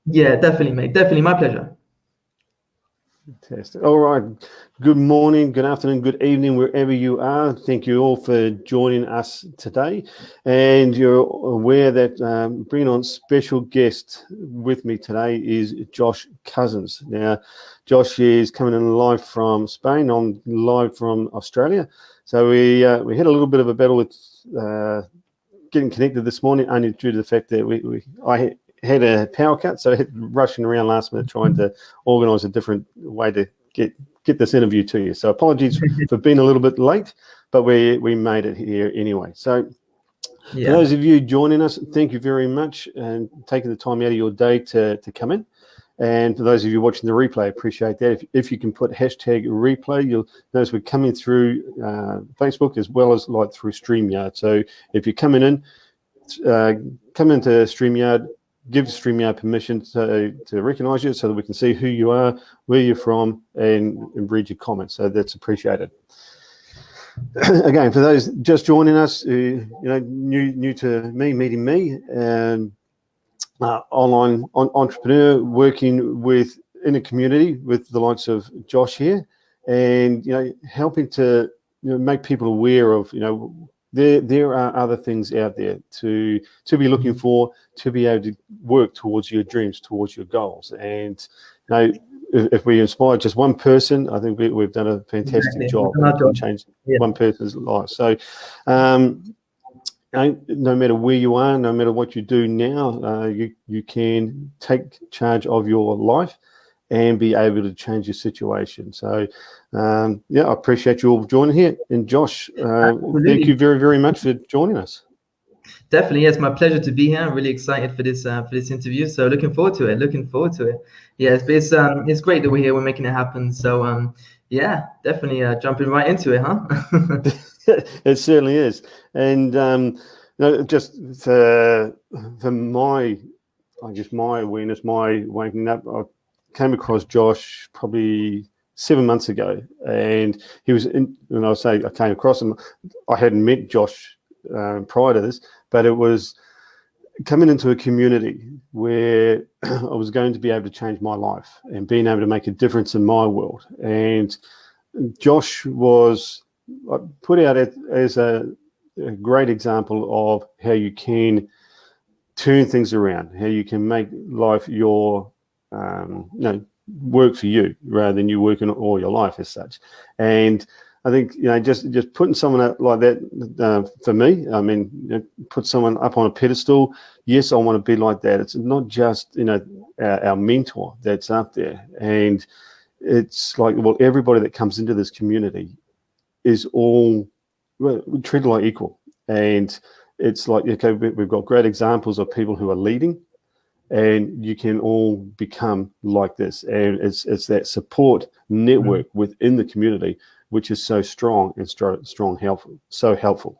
Yeah, definitely, mate. Definitely, my pleasure. Fantastic. All right. Good morning, good afternoon, good evening, wherever you are. Thank you all for joining us today. And you're aware that bringing on special guest with me today is Joush Cousins. Now, Joush is coming in live from Spain. I'm live from Australia. So we had a little bit of a battle with getting connected this morning, only due to the fact that I had a power cut, so I had rushing around last minute trying to organise a different way to get this interview to you. So apologies for being a little bit late, but we made it here anyway. So for those of you joining us, thank you very much and taking the time out of your day to come in. And for those of you watching the replay, I appreciate that. If you can put hashtag replay, you'll notice we're coming through Facebook as well as like through StreamYard. So if you're coming in, come into StreamYard, give StreamYard permission to recognise you so that we can see who you are, where you're from, and read your comments. So that's appreciated. Again, for those just joining us, new to me, meeting me, and online entrepreneur working in a community with the likes of Joush here, and helping to make people aware of there are other things out there to be looking for, to be able to work towards your dreams, towards your goals. And if we inspire just one person, I think we've done a fantastic job and changed one person's life. So no matter where you are, no matter what you do now, you can take charge of your life and be able to change your situation. So, I appreciate you all joining here. And Joush, thank you very, very much for joining us. Definitely, yes, my pleasure to be here. I'm really excited for this interview. So looking forward to it. Yes, but it's great that we're here. We're making it happen. So yeah, definitely jumping right into it, huh? It certainly is. And just for my awareness, my waking up, I came across Joush probably 7 months ago, and he was when I say I came across him, I hadn't met Joush prior to this, but it was coming into a community where I was going to be able to change my life and being able to make a difference in my world. And Joush was put out as a great example of how you can turn things around, how you can make life your work for you rather than you working all your life as such. And I think just putting someone out like that for me, I mean, put someone up on a pedestal. Yes, I want to be like that. It's not just our mentor that's up there, and it's like, well, everybody that comes into this community is all treated like equal, and it's like, okay, we've got great examples of people who are leading, and you can all become like this. And it's that support network within the community, which is so strong and helpful, so helpful.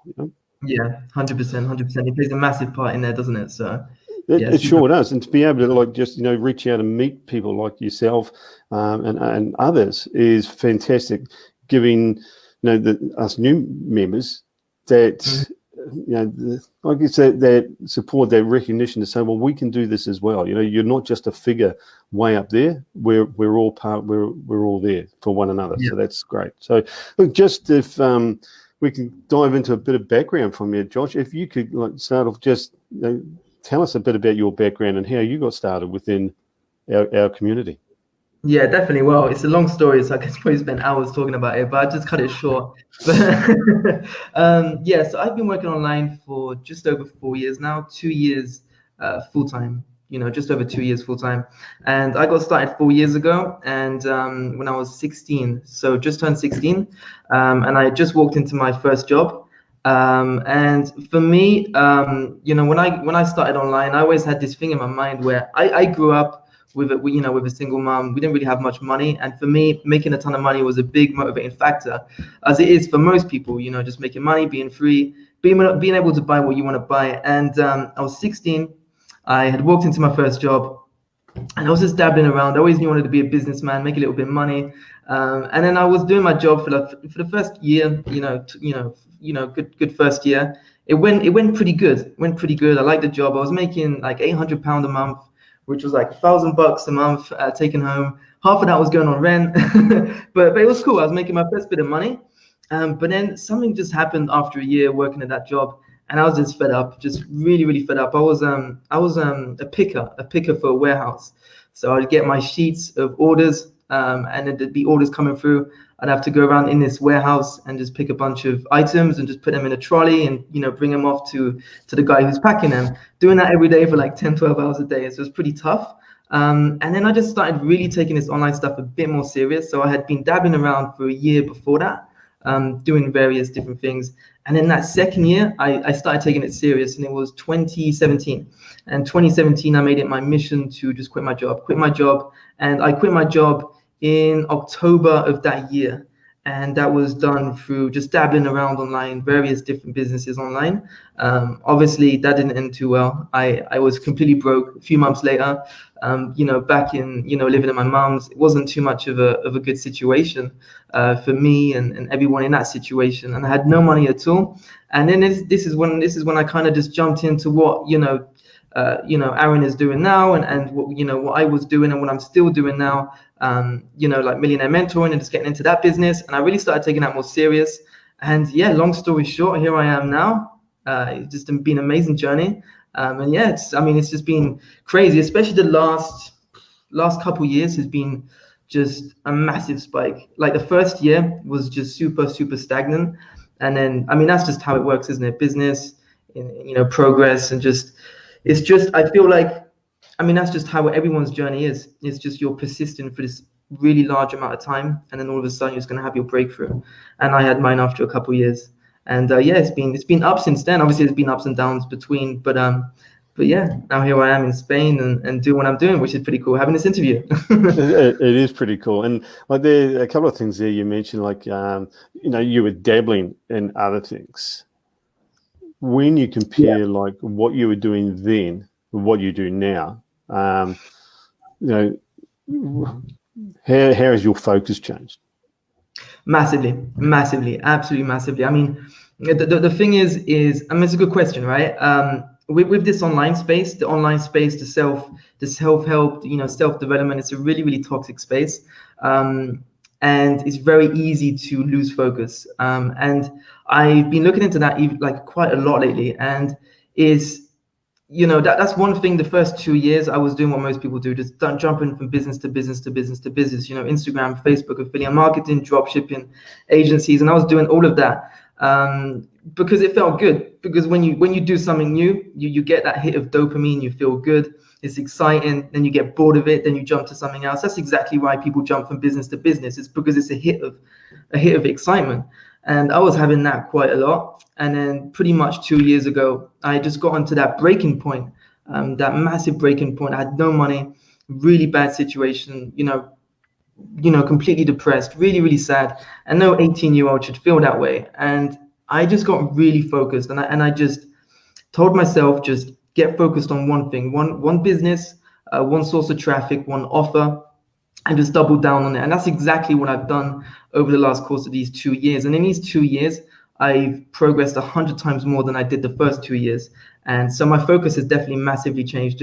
Yeah, 100%. It plays a massive part in there, doesn't it? So it sure does. And to be able to just reach out and meet people like yourself and others is fantastic. Giving us new members that like you said, that support, that recognition to say, well, we can do this as well. You're not just a figure way up there. We're all part. We're all there for one another. Yeah. So that's great. So look, just if we can dive into a bit of background from you, Joush, if you could start off, just tell us a bit about your background and how you got started within our community. Yeah, definitely. Well, it's a long story, so I could probably spend hours talking about it, but I'll just cut it short. So I've been working online for just over 4 years now, 2 years full-time, just over 2 years full-time. And I got started 4 years ago, and when I was 16, so just turned 16, and I just walked into my first job. And for me, when I started online, I always had this thing in my mind where I grew up with a single mom. We didn't really have much money, and for me, making a ton of money was a big motivating factor, as it is for most people. Just making money, being free, being able to buy what you want to buy. And I was 16. I had walked into my first job, and I was just dabbling around. I always knew I wanted to be a businessman, make a little bit of money. And then I was doing my job for the first year. Good first year. It went pretty good. I liked the job. I was making like £800 a month, which was like $1,000 a month taken home. Half of that was going on rent, but it was cool. I was making my first bit of money. But then something just happened after a year working at that job, and I was just fed up, just really, really fed up. I was a picker for a warehouse. So I'd get my sheets of orders, and then there'd be orders coming through. I'd have to go around in this warehouse and just pick a bunch of items and just put them in a trolley and, bring them off to the guy who's packing them. Doing that every day for like 10, 12 hours a day. So it was pretty tough. And then I just started really taking this online stuff a bit more serious. So I had been dabbling around for a year before that, doing various different things. And then that second year, I started taking it serious, and it was 2017. And 2017, I made it my mission to just quit my job. And I quit my job in October of that year. And that was done through just dabbling around online, various different businesses online. Obviously, that didn't end too well. I was completely broke a few months later. Back in, living at my mom's, it wasn't too much of a good situation for me and everyone in that situation. And I had no money at all. And then this is when I kind of just jumped into what, Aaron is doing now, and what I was doing and what I'm still doing now, like millionaire mentoring and just getting into that business. And I really started taking that more serious. And yeah, long story short, here I am now. It's just been an amazing journey. And yeah, it's just been crazy, especially the last couple years has been just a massive spike. Like the first year was just super, super stagnant. And then, that's just how it works, isn't it? Business, progress, and I feel like, that's just how everyone's journey is. It's just you're persistent for this really large amount of time, and then all of a sudden you're just going to have your breakthrough. And I had mine after a couple of years. And it's been up since then. Obviously, there's been ups and downs between, but yeah, now here I am in Spain and doing what I'm doing, which is pretty cool. Having this interview. It is pretty cool. And like there are a couple of things there you mentioned, like you were dabbling in other things. When you compare like what you were doing then with what you do now, how has your focus changed? Massively, absolutely massively. The thing is, it's a good question, right? With this online space, the self-help, self-development, it's a really, really toxic space. And it's very easy to lose focus. And I've been looking into that like quite a lot lately, and that's one thing. The first 2 years I was doing what most people do, just jumping from business to business to business to business, Instagram, Facebook, affiliate marketing, drop shipping, agencies. And I was doing all of that because it felt good. Because when you do something new, you get that hit of dopamine, you feel good, it's exciting, then you get bored of it, then you jump to something else. That's exactly why people jump from business to business. It's because it's a hit of excitement. And I was having that quite a lot. And then pretty much 2 years ago, I just got onto that breaking point, that massive breaking point. I had no money, really bad situation, completely depressed, really, really sad. And no 18-year-old should feel that way. And I just got really focused. And I just told myself, just get focused on one thing, one business, one source of traffic, one offer, and just double down on it. And that's exactly what I've done over the last course of these 2 years. And in these 2 years, I've progressed 100 times more than I did the first 2 years. And so my focus has definitely massively changed.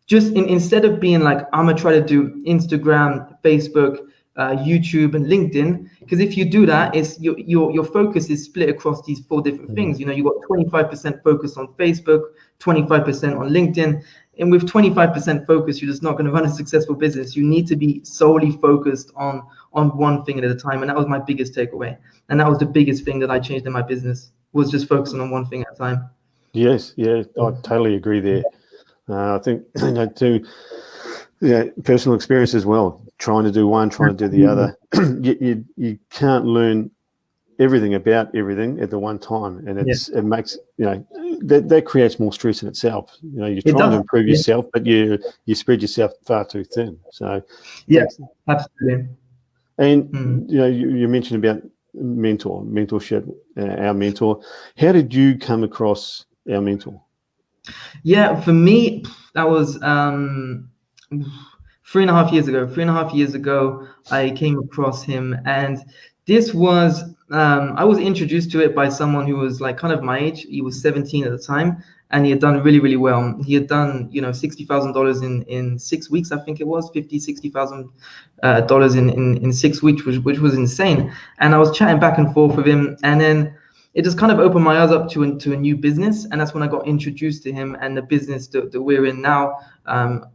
Instead of being like, I'm gonna try to do Instagram, Facebook, YouTube, and LinkedIn, because if you do that, it's your focus is split across these 4 different things. You got 25% focus on Facebook, 25% on LinkedIn. And with 25% focus, you're just not going to run a successful business. You need to be solely focused on one thing at a time. And that was my biggest takeaway. And that was the biggest thing that I changed in my business, was just focusing on one thing at a time. Yes, yeah, I totally agree there. I think personal experience as well, trying to do one, trying to do the other. You can't learn everything about everything at the one time, and it makes that creates more stress in itself. You're trying to improve yourself, but you spread yourself far too thin. So absolutely. And you mentioned about mentorship, our mentor. How did you come across our mentor? Yeah, for me, that was 3.5 years ago. 3.5 years ago, I came across him, and this was I was introduced to it by someone who was like kind of my age. He was 17 at the time, and he had done really, really well. He had done, you know, $60,000 in 6 weeks, I think it was, $60,000 in 6 weeks, which was insane. And I was chatting back and forth with him, and then it just kind of opened my eyes up to a new business, and that's when I got introduced to him and the business that we're in now.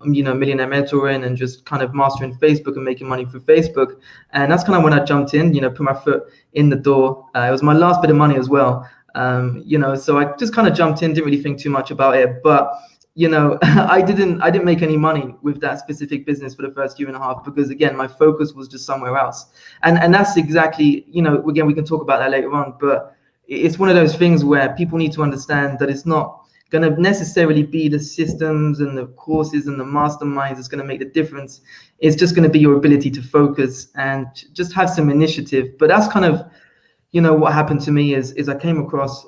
You know, millionaire mentoring and just kind of mastering Facebook and making money through Facebook. And that's kind of when I jumped in, you know, put my foot in the door. It was my last bit of money as well. You know, so I just kind of jumped in, didn't really think too much about it. But, you know, I didn't make any money with that specific business for the first year and a half, because again, my focus was just somewhere else. And that's exactly, you know, again, we can talk about that later on, but it's one of those things where people need to understand that it's not going to necessarily be the systems and the courses and the masterminds that's going to make the difference. It's just going to be your ability to focus and just have some initiative. But that's kind of, you know, what happened to me is I came across,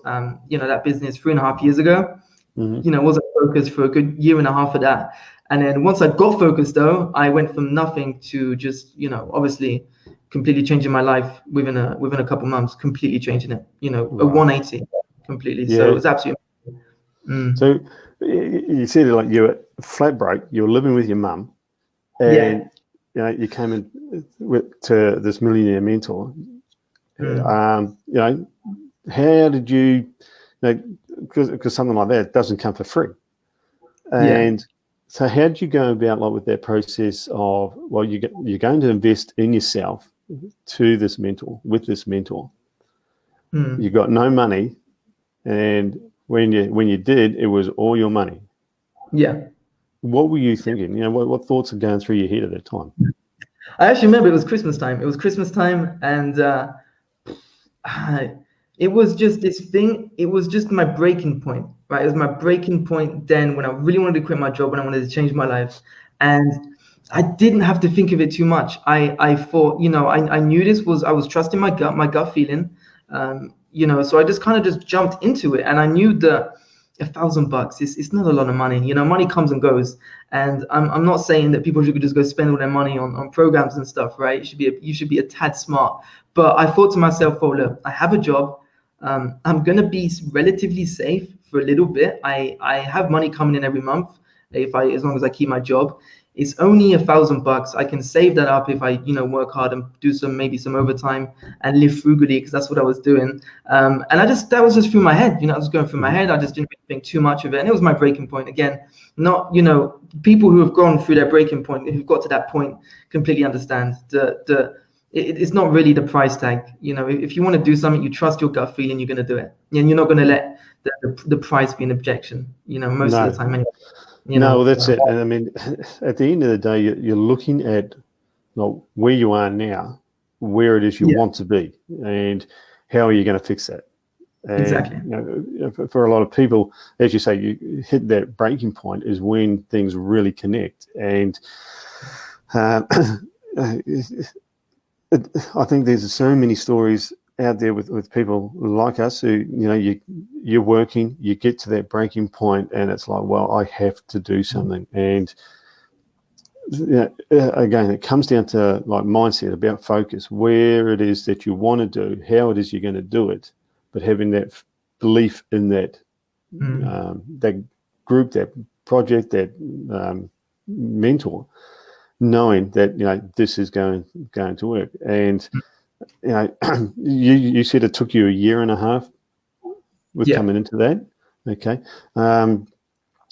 you know, that business 3.5 years ago. You know, wasn't focused for a good year and a half of that. And then once I got focused, though, I went from nothing to just, you know, obviously completely changing my life within a couple months, completely changing it, you know, a 180 completely. Yeah. So it was absolutely. So you said like you were flat broke, you were living with your mum, and you know, you came in to this millionaire mentor. You know, how did you know, because something like that doesn't come for free. And so how did you go about like with that process of, well, you're going to invest in yourself to this mentor, with this mentor. You got no money, and when you did, it was all your money. Yeah. What were you thinking? You know, what thoughts are going through your head at that time? I actually remember it was Christmas time. It was Christmas time, and it was just this thing. It was just my breaking point, right? It was my breaking point then when I really wanted to quit my job, when I wanted to change my life. And I didn't have to think of it too much. I thought, you know, I knew this was, I was trusting my gut feeling, you know, so I just kind of just jumped into it. And I knew that $1,000, it's not a lot of money. You know, money comes and goes. And I'm not saying that people should just go spend all their money on programs and stuff, right? You should be a tad smart. But I thought to myself, oh, look, I have a job. I'm going to be relatively safe for a little bit. I have money coming in every month as long as I keep my job. It's only $1,000. I can save that up if I, you know, work hard and do maybe some overtime and live frugally, because that's what I was doing. And that was just through my head, you know, I was going through my head. I just didn't think too much of it. And it was my breaking point. Again, not, you know, people who have gone through their breaking point, who've got to that point, completely understand it's not really the price tag. You know, if you want to do something, you trust your gut feeling, you're going to do it. And you're not going to let the price be an objection, you know, most of the time anyway. Well, that's it. And I mean, at the end of the day, you're looking at where you are now, where it is you want to be, and how are you going to fix that? And, exactly. You know, for a lot of people, as you say, you hit that breaking point is when things really connect. And I think there's so many stories out there with people like us who, you know, you're working, you get to that breaking point, and it's like, well, I have to do something. And you know, again, it comes down to like mindset, about focus, where it is that you want to do, how it is you're going to do it, but having that belief in that that group, that project, that mentor, knowing that, you know, this is going to work. And you know, you said it took you a year and a half with coming into that. Okay. You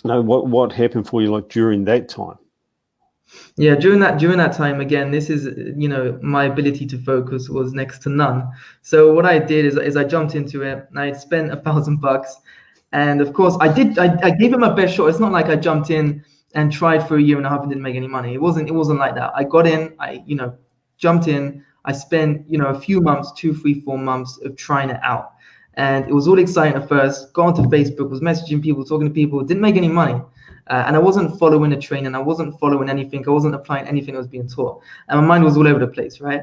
know, what happened for you like during that time? Yeah, during that time, again, this is, you know, my ability to focus was next to none. So what I did is I jumped into it. I spent $1,000, and of course I gave it my best shot. It's not like I jumped in and tried for a year and a half and didn't make any money. It wasn't like that. I got in, you know, jumped in. I spent, you know, a few months, 2, 3, 4 months of trying it out. And it was all exciting at first. Got onto Facebook, was messaging people, talking to people, didn't make any money. And I wasn't following the training. I wasn't following anything. I wasn't applying anything that was being taught. And my mind was all over the place, right?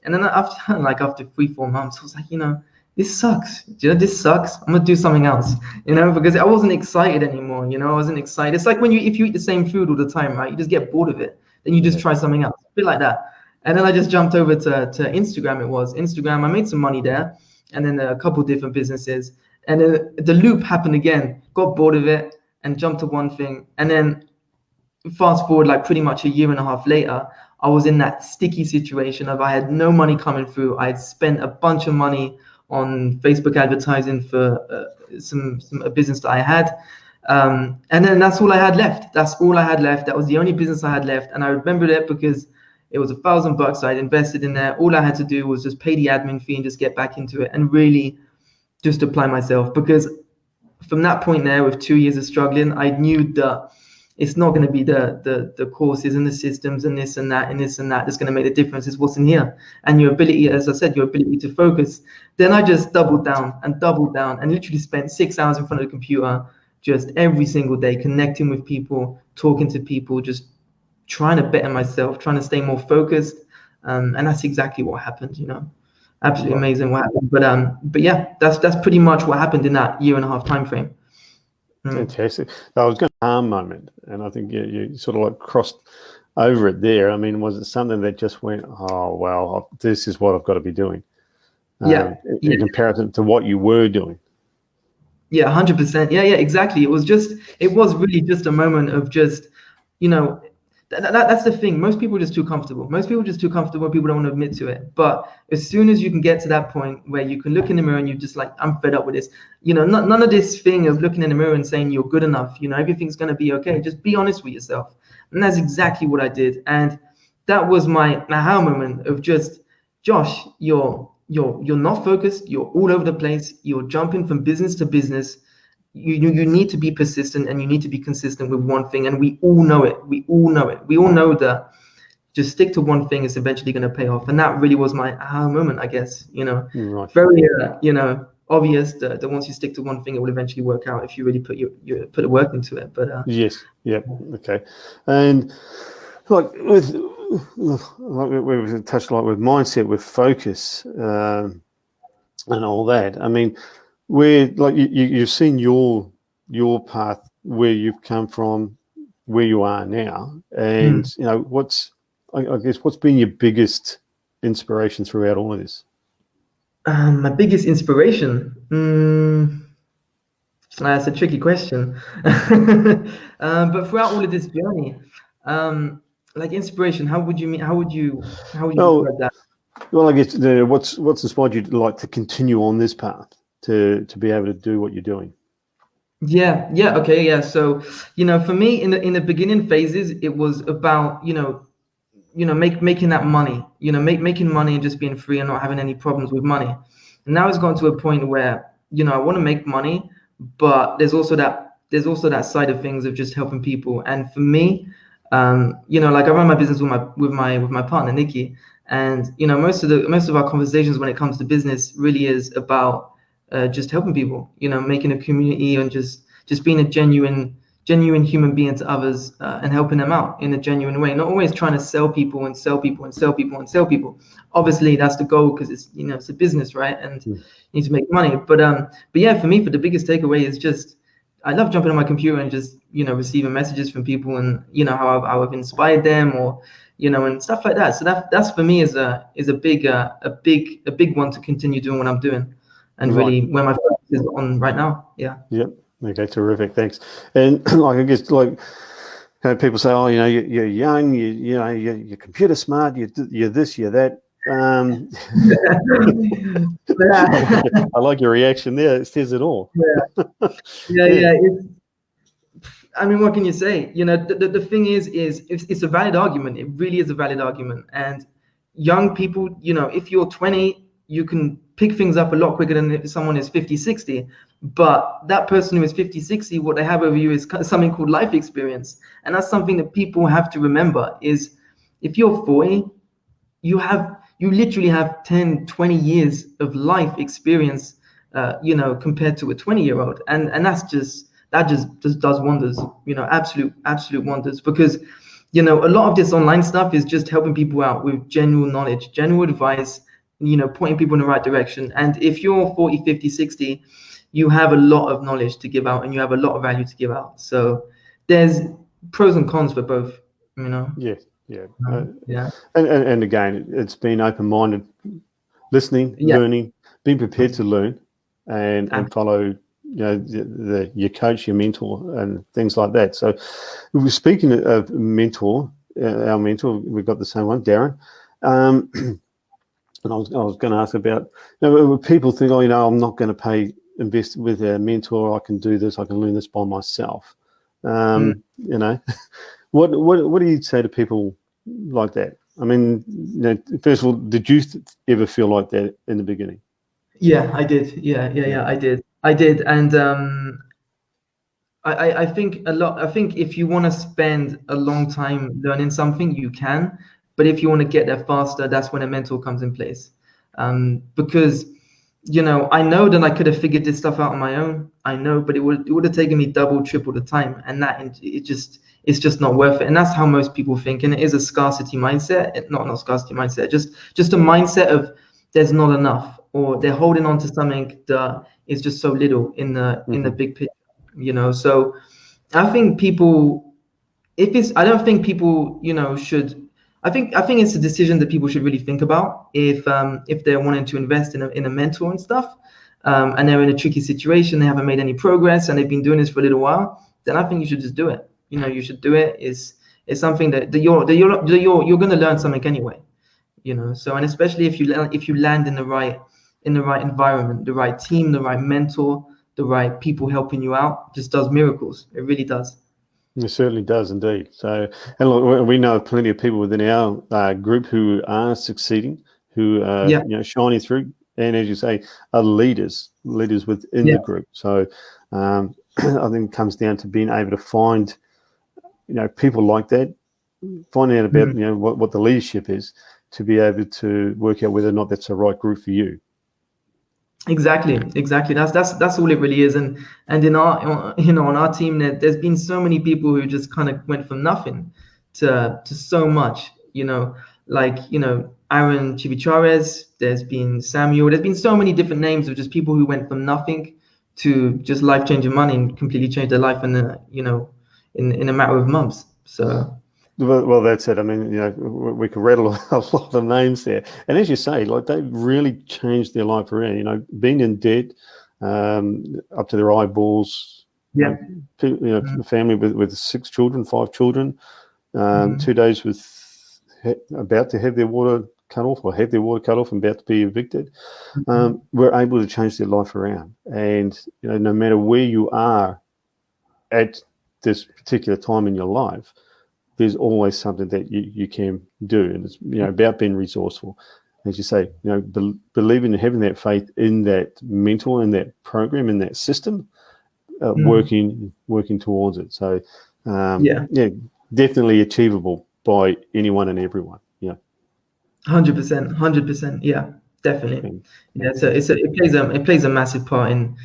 And then after 3, 4 months, I was like, you know, this sucks. You know, this sucks. I'm going to do something else, you know, because I wasn't excited anymore. You know, I wasn't excited. It's like if you eat the same food all the time, right? You just get bored of it. Then you just try something else. A bit like that. And then I just jumped over to Instagram. I made some money there, and then a couple different businesses. And then the loop happened again, got bored of it and jumped to one thing. And then fast forward like pretty much a year and a half later, I was in that sticky situation of I had no money coming through. I had spent a bunch of money on Facebook advertising for a business that I had. And then that's all I had left. That's all I had left. That was the only business I had left. And I remembered it because it was $1,000 I'd invested in there. All I had to do was just pay the admin fee and just get back into it and really just apply myself. Because from that point there, with 2 years of struggling, I knew that it's not going to be the courses and the systems and this and that and this and that that's going to make the difference. It's what's in here and your ability, as I said, your ability to focus. Then I just doubled down and literally spent 6 hours in front of the computer, just every single day, connecting with people, talking to people, just trying to better myself, trying to stay more focused. And that's exactly what happened, you know. Absolutely amazing what happened. But yeah, that's pretty much what happened in that year and a half time frame. Fantastic. I was going to moment, and I think you sort of like crossed over it there. I mean, was it something that just went, oh, well, this is what I've got to be doing? In comparison to what you were doing. Yeah, 100%. Yeah, exactly. It was really just a moment of just, you know, that's the thing. Most people are just too comfortable. People don't want to admit to it. But as soon as you can get to that point where you can look in the mirror and you're just like, I'm fed up with this. You know, none of this thing of looking in the mirror and saying you're good enough. You know, everything's going to be okay. Just be honest with yourself. And that's exactly what I did. And that was my aha moment of just, Josh, you're not focused. You're all over the place. You're jumping from business to business. You need to be persistent and you need to be consistent with one thing. And we all know it. We all know that just stick to one thing is eventually going to pay off. And that really was my aha moment, I guess, you know. Right. Very, you know, obvious that once you stick to one thing, it will eventually work out if you really put put the work into it. But yes. Yeah. Okay. And like we've touched like with mindset, with focus, and all that. I mean, where like you've seen your path, where you've come from, where you are now, and you know I guess what's been your biggest inspiration throughout all of this? My biggest inspiration, that's a tricky question. But throughout all of this journey, like inspiration, how would you describe that? Well, I guess what's inspired you to like to continue on this path, to be able to do what you're doing? Yeah, okay, yeah. So, you know, for me in the beginning phases, it was about, making that money, making money and just being free and not having any problems with money. And now it's gone to a point where, I want to make money, but there's also that side of things of just helping people. And for me, like I run my business with my partner Nikki, and most of our conversations when it comes to business really is about just helping people, making a community and just being a genuine human being to others, and helping them out in a genuine way. Not always trying to sell people. Obviously, that's the goal because it's a business, right? And you need to make money. But yeah, for me, the biggest takeaway is just I love jumping on my computer and just receiving messages from people and how I've inspired them or and stuff like that. So that's for me is a big one to continue doing what I'm doing, and really where my focus is on right now. Yeah. Yep. Okay, terrific. Thanks. And like I guess people say, oh, you're young, you're computer smart, you're this, you're that. I like your reaction there. It says it all. Yeah. I mean, what can you say? The thing is it's a valid argument. It really is a valid argument. And young people, if you're 20, you can pick things up a lot quicker than if someone is 50, 60. But that person who is 50, 60, what they have over you is something called life experience. And that's something that people have to remember is if you're 40, you literally have 10, 20 years of life experience, compared to a 20-year-old. And that just does wonders, absolute wonders, because, a lot of this online stuff is just helping people out with general knowledge, general advice, pointing people in the right direction. And if you're 40, 50, 60, you have a lot of knowledge to give out and you have a lot of value to give out. So there's pros and cons for both, Yes. Yeah. Yeah. And again, it's been open-minded, listening, learning, being prepared to learn, and follow your coach, your mentor, and things like that. So, we're speaking of mentor. Our mentor, we've got the same one, Darren. And I was going to ask about, people think, I'm not going to invest with a mentor. I can do this. I can learn this by myself. What do you say to people like that? I mean, first of all, did you ever feel like that in the beginning? Yeah, I did. Yeah, I did. And I think I think if you want to spend a long time learning something, you can. But if you want to get there faster, that's when a mentor comes in place. Because, I know that I could have figured this stuff out on my own. I know, but it would have taken me double, triple the time. And it's just not worth it. And that's how most people think. And it is a scarcity mindset. Not scarcity mindset, just a mindset of there's not enough, or they're holding on to something that is just so little in the big picture. So I think people, I don't think people, should. I think it's a decision that people should really think about if they're wanting to invest in a mentor and stuff, and they're in a tricky situation, they haven't made any progress, and they've been doing this for a little while. Then I think you should just do it. You should do it. It's something that you're going to learn something anyway. So, and especially if you land in the right environment, the right team, the right mentor, the right people helping you out, just does miracles. It really does. It certainly does indeed. So, and look, we know plenty of people within our group who are succeeding, who are shining through, and as you say, are leaders within the group. So, I think it comes down to being able to find, people like that, finding out about what the leadership is, to be able to work out whether or not that's the right group for you. Exactly. That's all it really is. And in our on our team, there's been so many people who just kind of went from nothing to so much. Aaron Chivichares. There's been Samuel. There's been so many different names of just people who went from nothing to just life-changing money and completely changed their life in a matter of months. So. Well, that's it. I mean, we could rattle a lot of names there. And as you say, like, they really changed their life around, being in debt, up to their eyeballs, family with 6 children, 5 children, 2 days about to have their water cut off and about to be evicted. We're able to change their life around. And, no matter where you are at this particular time in your life, there's always something that you can do, and it's about being resourceful, as you say. Believing and having that faith in that mentor, in that program, in that system, working towards it. So, definitely achievable by anyone and everyone. 100%. Yeah, definitely. Yeah, so it plays a massive part in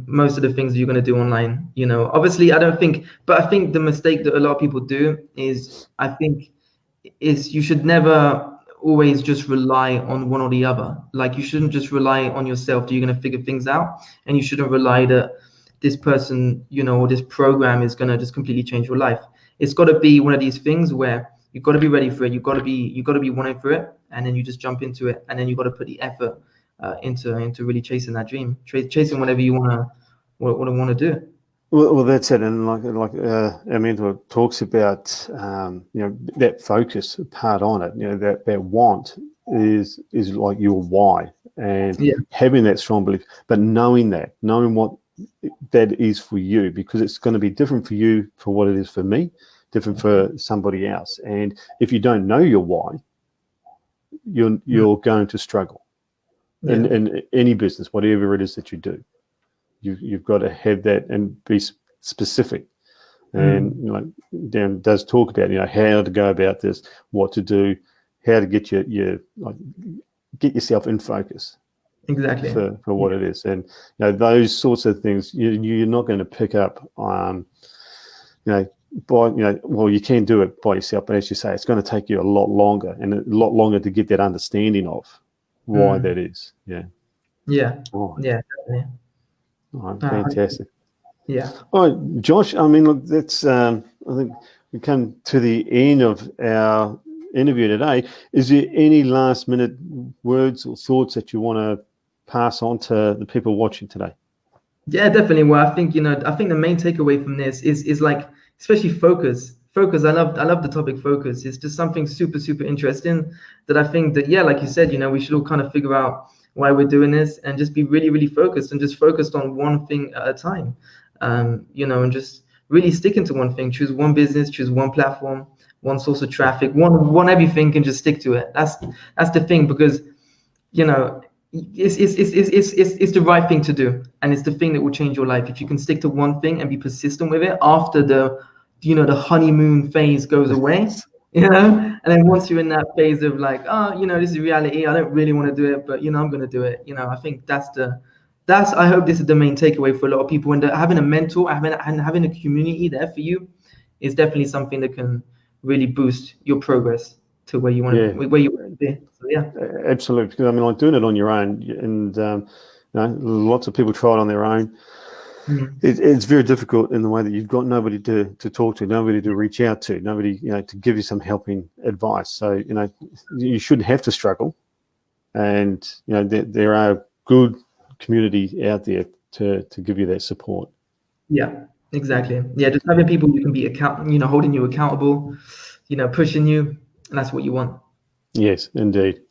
most of the things you're going to do online. Obviously, I think the mistake that a lot of people do is you should never always just rely on one or the other. Like, you shouldn't just rely on yourself that you're going to figure things out, and you shouldn't rely that this person, or this program is going to just completely change your life. It's got to be one of these things where you've got to be ready for it. You've got to be wanting for it, and then you just jump into it, and then you've got to put the effort into really chasing that dream, chasing whatever you want to do. Well, that's it. And like our mentor talks about, that focus part on it. That want is like your why, and having that strong belief, but knowing what that is for you, because it's going to be different for you for what it is for me, different for somebody else. And if you don't know your why, you're going to struggle. In any business, whatever it is that you do, you've got to have that and be specific. And Dan does talk about how to go about this, what to do, how to get get yourself in focus. Exactly. For what it is, and those sorts of things you're not going to pick up. Well, you can do it by yourself, but as you say, it's going to take you a lot longer to get that understanding of why that is. Yeah. Oh. Yeah, definitely. Oh, fantastic. Yeah. All right, Josh, I mean, look, that's I think we come to the end of our interview today. Is there any last minute words or thoughts that you want to pass on to the people watching today? Yeah, definitely. Well, I think, I think the main takeaway from this is like, especially focus. Focus. I love the topic focus. It's just something super, super interesting that I think that, yeah, like you said, we should all kind of figure out why we're doing this and just be really, really focused and just focused on one thing at a time. And just really sticking to one thing. Choose one business, choose one platform, one source of traffic, one everything, and just stick to it. That's the thing, because it's the right thing to do, and it's the thing that will change your life if you can stick to one thing and be persistent with it after the honeymoon phase goes away. And then once you're in that phase of like, oh, this is reality, I don't really want to do it, but I'm going to do it. I think that's I hope this is the main takeaway for a lot of people, and that having a mentor, having a community there for you is definitely something that can really boost your progress to where you want to be. So yeah, absolutely. Because I mean, like doing it on your own, and lots of people try it on their own. Mm-hmm. It's very difficult in the way that you've got nobody to talk to, nobody to reach out to, nobody to give you some helping advice. So you shouldn't have to struggle, and there are good community out there to give you that support. Yeah, exactly. Yeah, just having people who can be holding you accountable, pushing you, and that's what you want. Yes, indeed.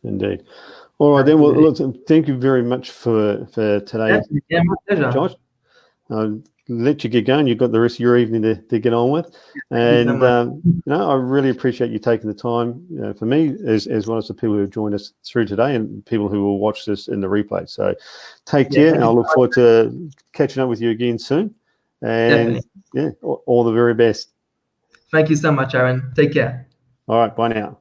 All right, then. Well, look, thank you very much for today. Yeah, my pleasure. Josh, I'll let you get going. You've got the rest of your evening to get on with, and I really appreciate you taking the time for me, as well as the people who have joined us through today, and people who will watch this in the replay. So, take care, and I look forward to catching up with you again soon. And definitely. all the very best. Thank you so much, Aaron. Take care. All right, bye now.